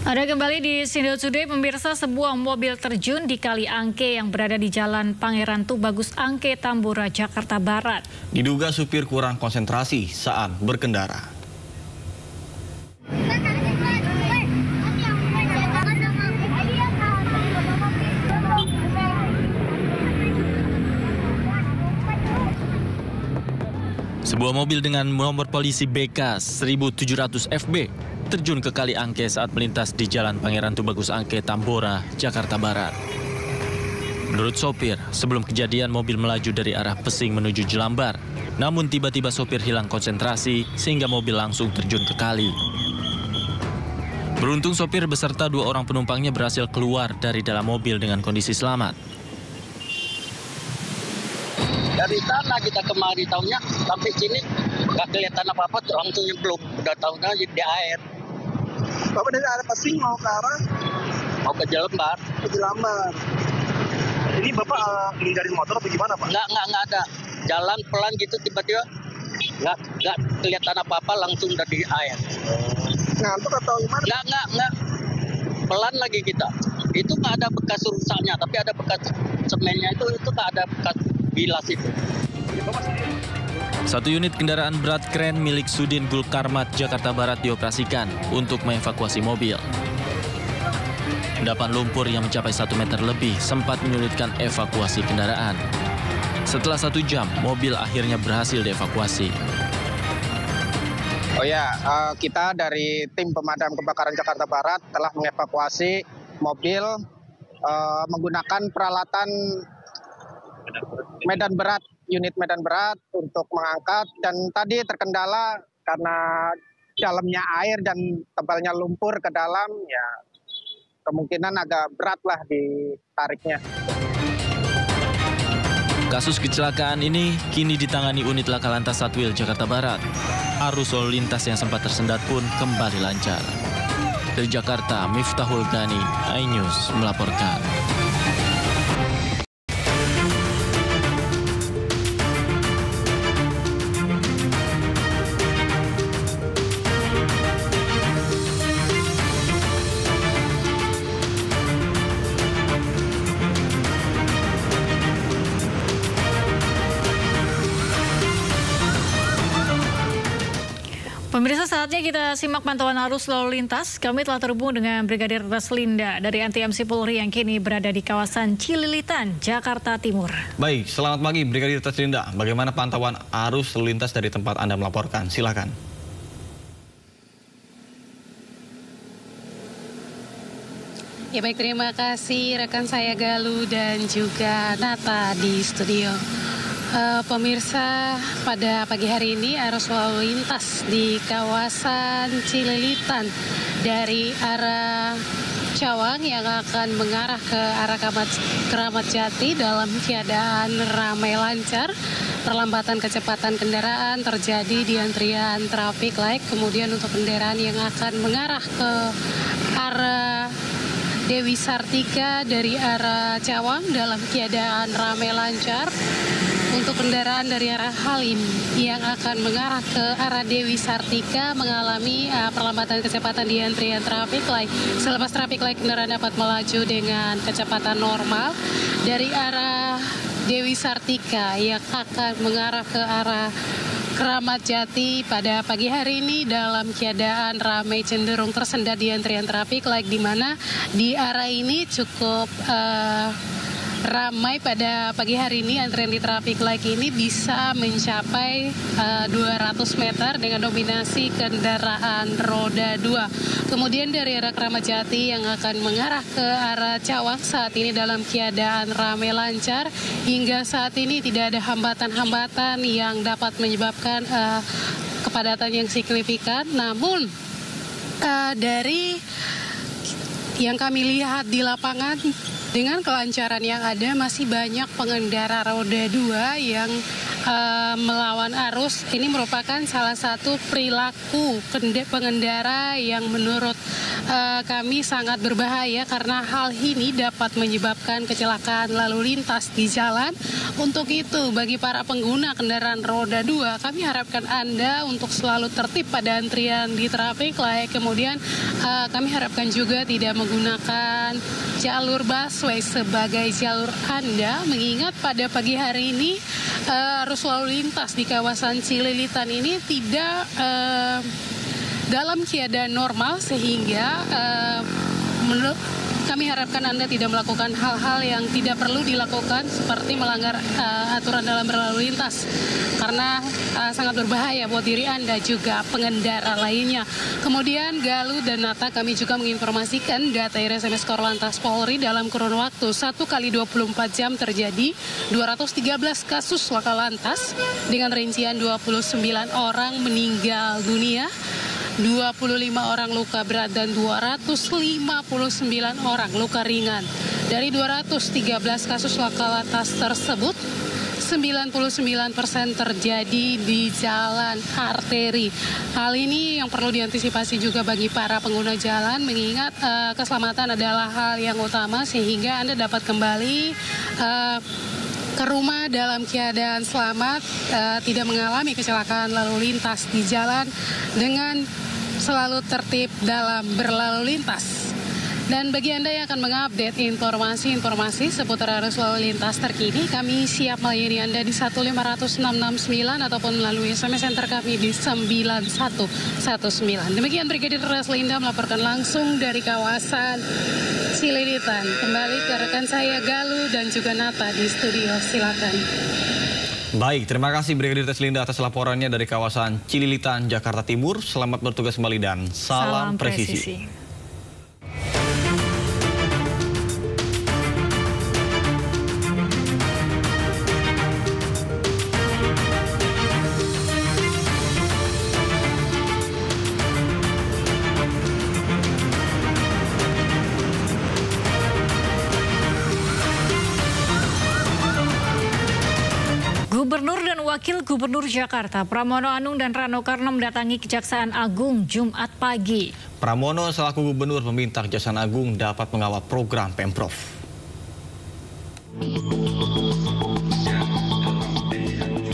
Ada kembali di Sindo Today, pemirsa. Sebuah mobil terjun di Kali Angke yang berada di Jalan Pangeran Tubagus Angke, Tambora, Jakarta Barat. Diduga supir kurang konsentrasi saat berkendara. Sebuah mobil dengan nomor polisi BK 1700 FB terjun ke Kali Angke saat melintas di Jalan Pangeran Tubagus Angke, Tambora, Jakarta Barat. Menurut sopir, sebelum kejadian mobil melaju dari arah Pesing menuju Jelambar. Namun tiba-tiba sopir hilang konsentrasi sehingga mobil langsung terjun ke kali. Beruntung sopir beserta 2 orang penumpangnya berhasil keluar dari dalam mobil dengan kondisi selamat. Dari sana kita kemari tahunya sampai sini nggak kelihatan apa-apa, langsung nyemplung. Udah tahunya di air. Bapak dari arah Pesing mau ke arah? Mau ke Jelambar. Ke Jelambar. Ini Bapak menghindari motor atau gimana Pak? Nggak ada. Jalan pelan gitu tiba-tiba nggak kelihatan apa-apa, langsung udah di air. Ngantuk atau gimana? Nggak. Pelan lagi kita. Itu nggak ada bekas rusaknya, tapi ada bekas semennya itu nggak ada bekas bilas itu. Satu unit kendaraan berat kren milik Sudin Gulkarmat Jakarta Barat dioperasikan untuk mengevakuasi mobil. Endapan lumpur yang mencapai 1 meter lebih sempat menyulitkan evakuasi kendaraan. Setelah 1 jam, mobil akhirnya berhasil dievakuasi. Oh ya, kita dari tim pemadam kebakaran Jakarta Barat telah mengevakuasi mobil menggunakan peralatan unit medan berat untuk mengangkat, dan tadi terkendala karena dalamnya air dan tebalnya lumpur ke dalam, ya kemungkinan agak berat lah ditariknya. Kasus kecelakaan ini kini ditangani unit Laka Lantas Satwil Jakarta Barat. Arus lalu lintas yang sempat tersendat pun kembali lancar. Dari Jakarta, Miftahul Ghani, iNews melaporkan. Pemirsa, saatnya kita simak pantauan arus lalu lintas. Kami telah terhubung dengan Brigadir Raslinda dari Anti-MC Polri yang kini berada di kawasan Cililitan, Jakarta Timur. Baik, selamat pagi Brigadir Raslinda. Bagaimana pantauan arus lalu lintas dari tempat Anda melaporkan? Silakan. Ya baik, terima kasih rekan saya Galuh dan juga Nata di studio. Pemirsa, pada pagi hari ini arus lalu lintas di kawasan Cililitan dari arah Cawang yang akan mengarah ke arah Keramat Jati dalam keadaan ramai lancar. Perlambatan kecepatan kendaraan terjadi di antrian traffic light. Kemudian untuk kendaraan yang akan mengarah ke arah Dewi Sartika dari arah Cawang dalam keadaan ramai lancar. Untuk kendaraan dari arah Halim yang akan mengarah ke arah Dewi Sartika mengalami perlambatan kecepatan di antrian traffic light. Selepas traffic light, kendaraan dapat melaju dengan kecepatan normal. Dari arah Dewi Sartika yang akan mengarah ke arah Keramat Jati pada pagi hari ini dalam keadaan ramai, cenderung tersendat di antrian traffic light, di mana di arah ini cukup ramai pada pagi hari ini. Antrian di traffic light ini bisa mencapai 200 meter dengan dominasi kendaraan roda 2. Kemudian dari arah Keramat Jati yang akan mengarah ke arah Cawang saat ini dalam keadaan ramai lancar. Hingga saat ini tidak ada hambatan-hambatan yang dapat menyebabkan kepadatan yang signifikan. Namun dari yang kami lihat di lapangan, dengan kelancaran yang ada, masih banyak pengendara roda 2 yang melawan arus ini merupakan salah satu perilaku pengendara yang menurut kami sangat berbahaya karena hal ini dapat menyebabkan kecelakaan lalu lintas di jalan. Untuk itu, bagi para pengguna kendaraan roda 2, kami harapkan Anda untuk selalu tertib pada antrian di traffic light. Kemudian kami harapkan juga tidak menggunakan jalur busway sebagai jalur Anda, mengingat pada pagi hari ini arus lalu lintas di kawasan Cililitan ini tidak dalam keadaan normal, sehingga menurut kami harapkan Anda tidak melakukan hal-hal yang tidak perlu dilakukan seperti melanggar aturan dalam berlalu lintas karena sangat berbahaya buat diri Anda juga pengendara lainnya. Kemudian Galuh dan Nata, kami juga menginformasikan data RSMS Korlantas Polri dalam kurun waktu 1 kali 24 jam terjadi 213 kasus laka lantas dengan rincian 29 orang meninggal dunia, 25 orang luka berat dan 259 orang luka ringan. Dari 213 kasus laka lantas tersebut, 99% terjadi di jalan arteri. Hal ini yang perlu diantisipasi juga bagi para pengguna jalan, mengingat keselamatan adalah hal yang utama sehingga Anda dapat kembali ke rumah dalam keadaan selamat, tidak mengalami kecelakaan lalu lintas di jalan dengan selalu tertib dalam berlalu lintas. Dan bagi Anda yang akan mengupdate informasi-informasi seputar arus lalu lintas terkini, kami siap melayani Anda di 1500669 ataupun melalui SMS center kami di 9119. Demikian Brigadir Raslinda melaporkan langsung dari kawasan Cililitan. Kembali ke rekan saya Galuh dan juga Nata di studio, silakan. Baik, terima kasih Brigadir Raslinda atas laporannya dari kawasan Cililitan, Jakarta Timur. Selamat bertugas kembali dan salam presisi. Gubernur dan Wakil Gubernur Jakarta Pramono Anung dan Rano Karno mendatangi Kejaksaan Agung Jumat pagi. Pramono selaku gubernur meminta Kejaksaan Agung dapat mengawal program Pemprov.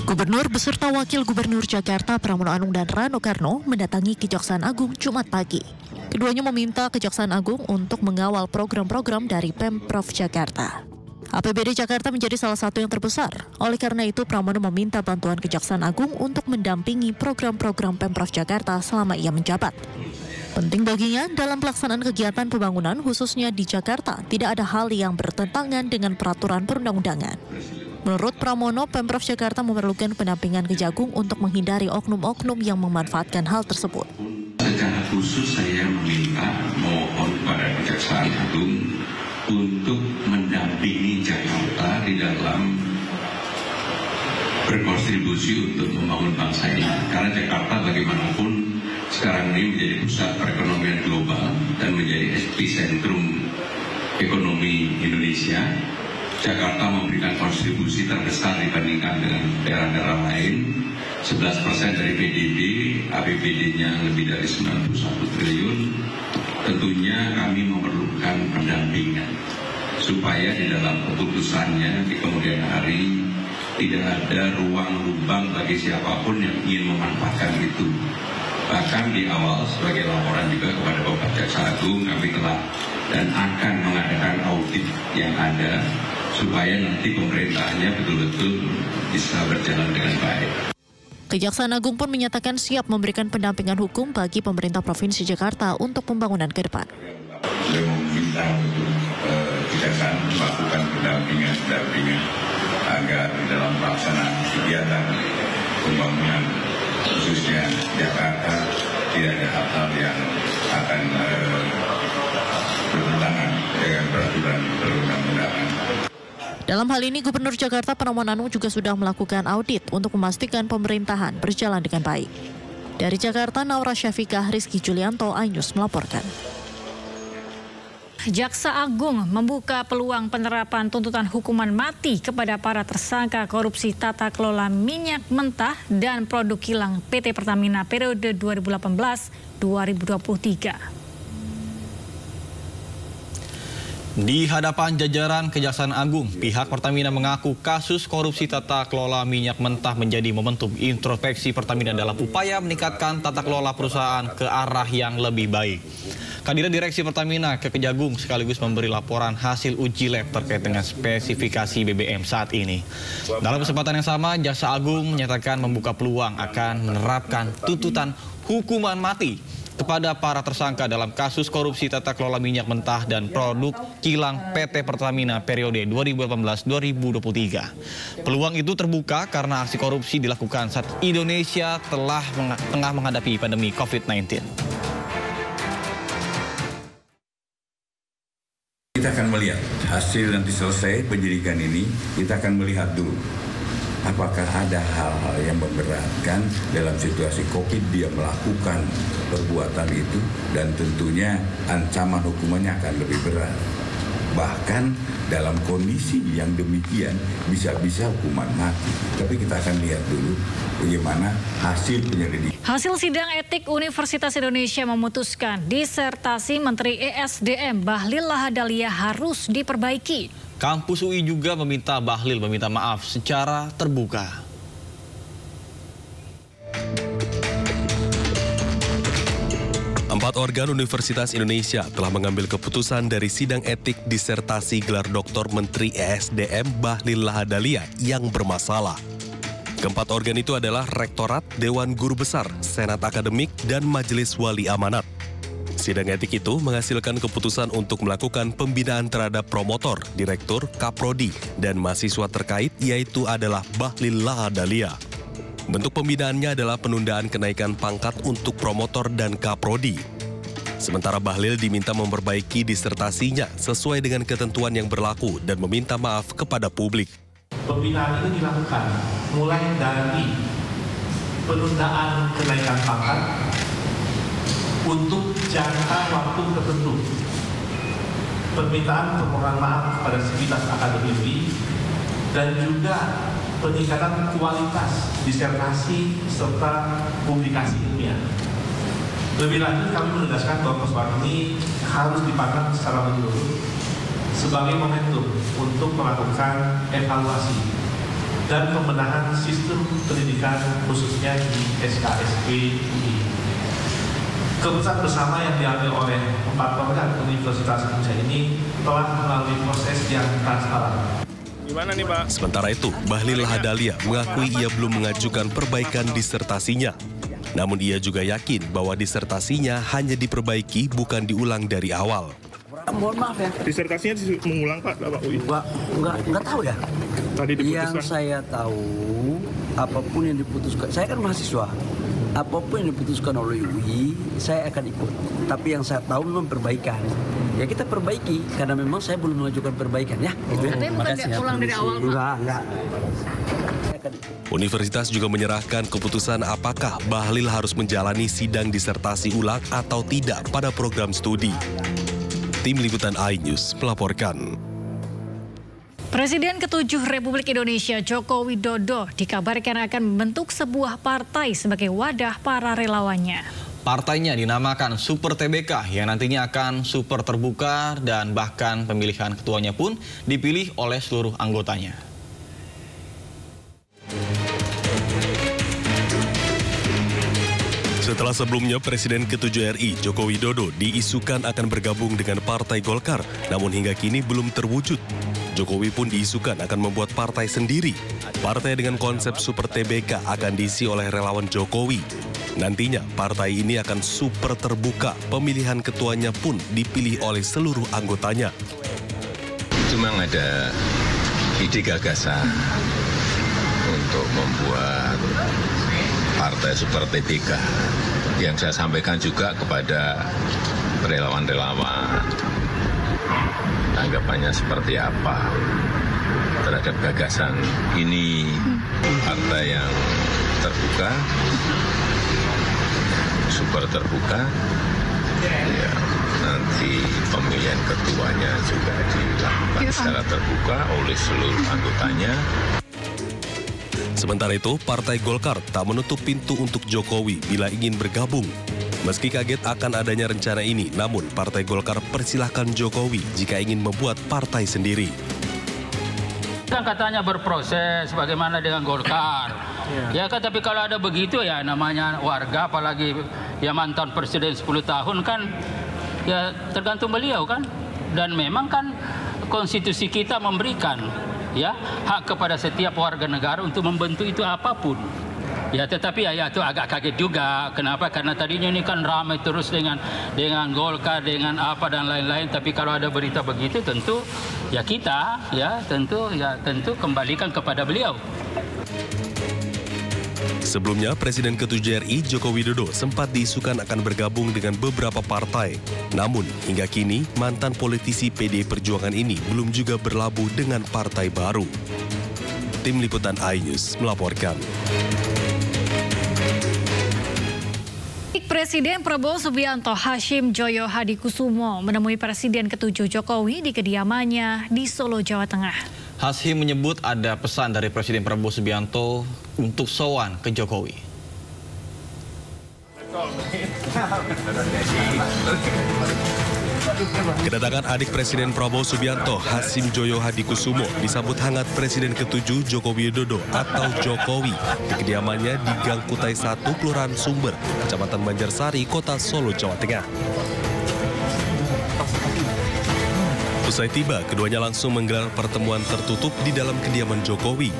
Gubernur beserta Wakil Gubernur Jakarta Pramono Anung dan Rano Karno mendatangi Kejaksaan Agung Jumat pagi. Keduanya meminta Kejaksaan Agung untuk mengawal program-program dari Pemprov Jakarta. APBD Jakarta menjadi salah satu yang terbesar. Oleh karena itu, Pramono meminta bantuan Kejaksaan Agung untuk mendampingi program-program Pemprov Jakarta selama ia menjabat. Penting baginya, dalam pelaksanaan kegiatan pembangunan, khususnya di Jakarta, tidak ada hal yang bertentangan dengan peraturan perundang-undangan. Menurut Pramono, Pemprov Jakarta memerlukan pendampingan Kejagung untuk menghindari oknum-oknum yang memanfaatkan hal tersebut. Secara khusus saya mohon pada Kejaksaan Agung untuk mendampingi Jakarta di dalam berkontribusi untuk membangun bangsa ini. Karena Jakarta bagaimanapun sekarang ini menjadi pusat perekonomian global dan menjadi epicentrum ekonomi Indonesia. Jakarta memberikan kontribusi terbesar dibandingkan dengan daerah-daerah lain. 11% dari PDB, APBD-nya lebih dari 91 triliun. Tentunya kami memerlukan pendampingan supaya di dalam keputusannya di kemudian hari tidak ada ruang lubang bagi siapapun yang ingin memanfaatkan itu. Bahkan di awal sebagai laporan juga kepada Bapak Jaksa Agung, kami telah dan akan mengadakan audit yang ada supaya nanti pemerintahnya betul-betul bisa berjalan dengan baik. Kejaksaan Agung pun menyatakan siap memberikan pendampingan hukum bagi pemerintah Provinsi Jakarta untuk pembangunan ke depan. Beliau meminta untuk Kejaksaan melakukan pendampingan agar di dalam pelaksanaan kegiatan pembangunan khususnya Jakarta tidak ada hal-hal yang akan bertentangan dengan peraturan perundang-undangan. Dalam hal ini, Gubernur Jakarta Pramono Anung juga sudah melakukan audit untuk memastikan pemerintahan berjalan dengan baik. Dari Jakarta, Naura Syafikah, Rizky Julianto, iNews melaporkan. Jaksa Agung membuka peluang penerapan tuntutan hukuman mati kepada para tersangka korupsi tata kelola minyak mentah dan produk kilang PT Pertamina periode 2018-2023. Di hadapan jajaran Kejaksaan Agung, pihak Pertamina mengaku kasus korupsi tata kelola minyak mentah menjadi momentum introspeksi Pertamina dalam upaya meningkatkan tata kelola perusahaan ke arah yang lebih baik. Kehadiran Direksi Pertamina ke Kejagung sekaligus memberi laporan hasil uji lab terkait dengan spesifikasi BBM saat ini. Dalam kesempatan yang sama, Jaksa Agung menyatakan membuka peluang akan menerapkan tuntutan hukuman mati kepada para tersangka dalam kasus korupsi tata kelola minyak mentah dan produk kilang PT Pertamina periode 2018-2023. Peluang itu terbuka karena aksi korupsi dilakukan saat Indonesia tengah menghadapi pandemi COVID-19. Kita akan melihat hasil nanti selesai penyidikan ini, kita akan melihat dulu apakah ada hal-hal yang memberatkan dalam situasi COVID dia melakukan perbuatan itu, dan tentunya ancaman hukumannya akan lebih berat. Bahkan dalam kondisi yang demikian bisa-bisa hukuman mati. Tapi kita akan lihat dulu bagaimana hasil penyelidikan. Hasil sidang etik Universitas Indonesia memutuskan disertasi Menteri ESDM Bahlil Lahadalia harus diperbaiki. Kampus UI juga meminta Bahlil meminta maaf secara terbuka. Empat organ Universitas Indonesia telah mengambil keputusan dari sidang etik disertasi gelar Doktor Menteri ESDM Bahlil Lahadalia yang bermasalah. Keempat organ itu adalah Rektorat, Dewan Guru Besar, Senat Akademik, dan Majelis Wali Amanat. Sidang etik itu menghasilkan keputusan untuk melakukan pembinaan terhadap promotor, direktur, kaprodi, dan mahasiswa terkait, yaitu adalah Bahlil Lahadalia. Bentuk pembinaannya adalah penundaan kenaikan pangkat untuk promotor dan kaprodi. Sementara Bahlil diminta memperbaiki disertasinya sesuai dengan ketentuan yang berlaku dan meminta maaf kepada publik. Pembinaan ini dilakukan mulai dari penundaan kenaikan pangkat untuk jangka waktu tertentu, permintaan permohonan maaf kepada sivitas akademisi, dan juga peningkatan kualitas disertasi serta publikasi ilmiah. Lebih lanjut, kami menegaskan bahwa persoalan ini harus dipandang secara menyeluruh sebagai momentum untuk melakukan evaluasi dan pembenahan sistem pendidikan khususnya di SKSP UI. Keputusan bersama yang diambil oleh empat organ Universitas Indonesia ini telah melalui proses yang transparan. Gimana nih, Pak? Sementara itu, Bahlil Lahadalia mengakui ia belum mengajukan perbaikan disertasinya. Namun ia juga yakin bahwa disertasinya hanya diperbaiki, bukan diulang dari awal. Mohon maaf ya. Disertasinya mengulang, Pak, Bapak UI? Enggak tahu ya. Tadi diputuskan. Yang saya tahu, apapun yang diputuskan, saya kan mahasiswa. Apapun yang diputuskan oleh UI, saya akan ikut. Tapi yang saya tahu memang perbaikan. Ya kita perbaiki, karena memang saya belum mengajukan perbaikan ya. Tapi bukan ulang dari awal, Pak? Enggak. Universitas juga menyerahkan keputusan apakah Bahlil harus menjalani sidang disertasi ulang atau tidak pada program studi. Tim Liputan iNews melaporkan. Presiden ke-7 Republik Indonesia Joko Widodo dikabarkan akan membentuk sebuah partai sebagai wadah para relawannya. Partainya dinamakan Super TBK yang nantinya akan super terbuka dan bahkan pemilihan ketuanya pun dipilih oleh seluruh anggotanya. Setelah sebelumnya Presiden ke-7 RI Joko Widodo diisukan akan bergabung dengan Partai Golkar, namun hingga kini belum terwujud. Jokowi pun diisukan akan membuat partai sendiri. Partai dengan konsep Super TBK akan diisi oleh relawan Jokowi. Nantinya partai ini akan super terbuka, pemilihan ketuanya pun dipilih oleh seluruh anggotanya. Cuma ada ide gagasan untuk membuat partai Super TBK yang saya sampaikan juga kepada relawan-relawan. Tanggapannya seperti apa terhadap gagasan ini, partai yang terbuka, super terbuka, ya nanti pemilihan pemilihan ketuanya juga dilakukan secara terbuka oleh seluruh anggotanya. Sementara itu, Partai Golkar tak menutup pintu untuk Jokowi bila ingin bergabung. Meski kaget akan adanya rencana ini, namun Partai Golkar persilahkan Jokowi jika ingin membuat partai sendiri. Kan katanya berproses bagaimana dengan Golkar. Ya kan, tapi kalau ada begitu ya namanya warga, apalagi ya mantan presiden 10 tahun kan, ya tergantung beliau kan. Dan memang kan konstitusi kita memberikan ya hak kepada setiap warga negara untuk membentuk itu apapun. Ya, tetapi ya itu agak kaget juga. Kenapa? Karena tadinya ini kan ramai terus dengan Golkar, dengan apa dan lain-lain. Tapi kalau ada berita begitu, tentu ya kita tentu kembalikan kepada beliau. Sebelumnya, Presiden ke-7 RI Joko Widodo sempat diisukan akan bergabung dengan beberapa partai. Namun, hingga kini, mantan politisi PDI Perjuangan ini belum juga berlabuh dengan partai baru. Tim Liputan iNews melaporkan. Presiden Prabowo Subianto Hashim Joyo Hadikusumo menemui Presiden ke-7 Jokowi di kediamannya di Solo, Jawa Tengah. Hashim menyebut ada pesan dari Presiden Prabowo Subianto untuk sowan ke Jokowi. Kedatangan adik Presiden Prabowo Subianto, Hashim Joyo Hadikusumo, disambut hangat Presiden ke-7 Joko Widodo atau Jokowi di kediamannya di Gang Kutai 1, Kelurahan Sumber, Kecamatan Banjarsari, Kota Solo, Jawa Tengah. Usai tiba, keduanya langsung menggelar pertemuan tertutup di dalam kediaman Jokowi.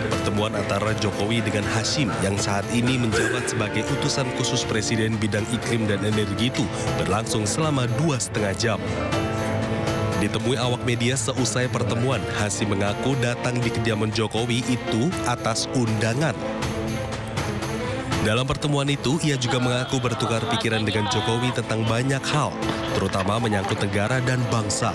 Pertemuan antara Jokowi dengan Hashim yang saat ini menjabat sebagai utusan khusus Presiden bidang iklim dan energi itu berlangsung selama 2,5 jam. Ditemui awak media seusai pertemuan, Hashim mengaku datang di kediaman Jokowi itu atas undangan. Dalam pertemuan itu, ia juga mengaku bertukar pikiran dengan Jokowi tentang banyak hal, terutama menyangkut negara dan bangsa.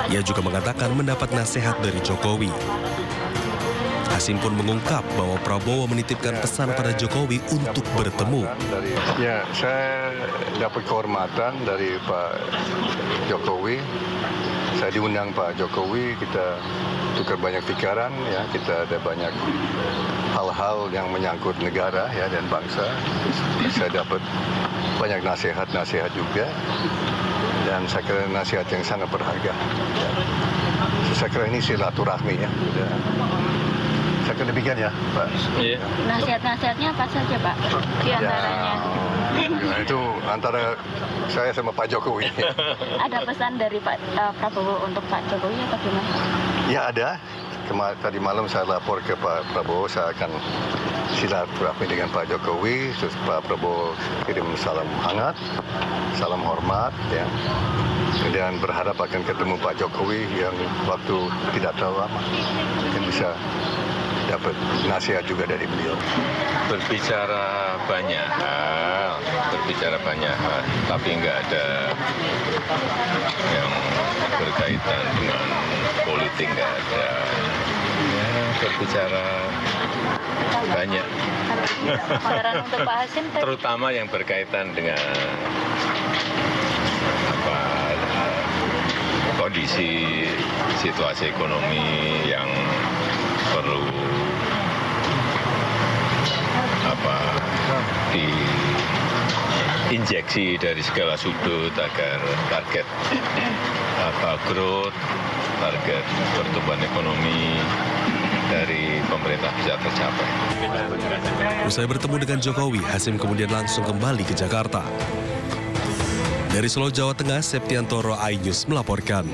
Ia juga mengatakan mendapat nasihat dari Jokowi. Hashim pun mengungkap bahwa Prabowo menitipkan pesan pada Jokowi untuk bertemu. Ya, saya dapat kehormatan dari Pak Jokowi. Saya diundang Pak Jokowi, kita tukar banyak pikiran, ya, kita ada banyak hal-hal yang menyangkut negara ya dan bangsa. Saya dapat banyak nasihat-nasihat juga, dan saya kira nasihat yang sangat berharga. Ya. Saya kira ini silaturahmi ya. Saya kira demikian ya, Pak. Iya. Nasihat-nasihatnya apa saja, Pak? Di antaranya. Ya, itu antara saya sama Pak Jokowi. Ada pesan dari Pak Prabowo untuk Pak Jokowi atau gimana? Ya ada. Tadi malam saya lapor ke Pak Prabowo, saya akan silaturahmi dengan Pak Jokowi. Terus Pak Prabowo kirim salam hangat, salam hormat, ya. Dan berharap akan ketemu Pak Jokowi yang waktu tidak terlalu lama mungkin bisa dapat nasihat juga dari beliau. Berbicara banyak hal, tapi nggak ada yang berkaitan dengan politik, nggak ada. Ya, berbicara banyak. Untuk Pak Hashim, terutama yang berkaitan dengan kondisi situasi ekonomi yang perlu diinjeksi dari segala sudut agar target growth, target pertumbuhan ekonomi dari pemerintah bisa tercapai. Usai bertemu dengan Jokowi, Hashim kemudian langsung kembali ke Jakarta. Dari Solo, Jawa Tengah, Septiantoro iNews melaporkan.